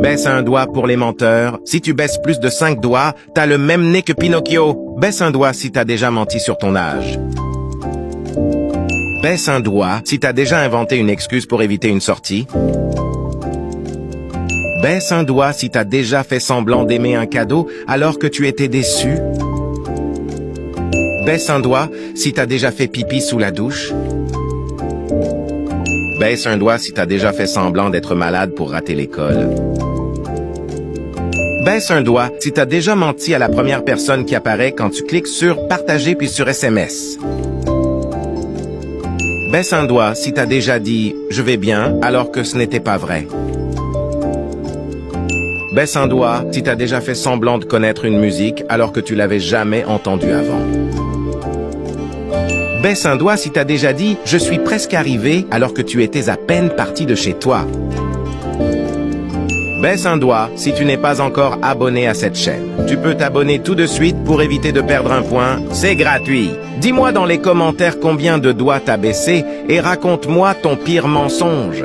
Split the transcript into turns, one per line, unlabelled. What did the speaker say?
Baisse un doigt pour les menteurs. Si tu baisses plus de 5 doigts, t'as le même nez que Pinocchio. Baisse un doigt si t'as déjà menti sur ton âge. Baisse un doigt si t'as déjà inventé une excuse pour éviter une sortie. Baisse un doigt si t'as déjà fait semblant d'aimer un cadeau alors que tu étais déçu. Baisse un doigt si t'as déjà fait pipi sous la douche. Baisse un doigt si t'as déjà fait semblant d'être malade pour rater l'école. Baisse un doigt si t'as déjà menti à la première personne qui apparaît quand tu cliques sur « Partager » puis sur SMS. Baisse un doigt si t'as déjà dit « Je vais bien » alors que ce n'était pas vrai. Baisse un doigt si t'as déjà fait semblant de connaître une musique alors que tu l'avais jamais entendue avant. Baisse un doigt si t'as déjà dit « Je suis presque arrivé » alors que tu étais à peine parti de chez toi. Baisse un doigt si tu n'es pas encore abonné à cette chaîne. Tu peux t'abonner tout de suite pour éviter de perdre un point. C'est gratuit. Dis-moi dans les commentaires combien de doigts t'as baissé et raconte-moi ton pire mensonge.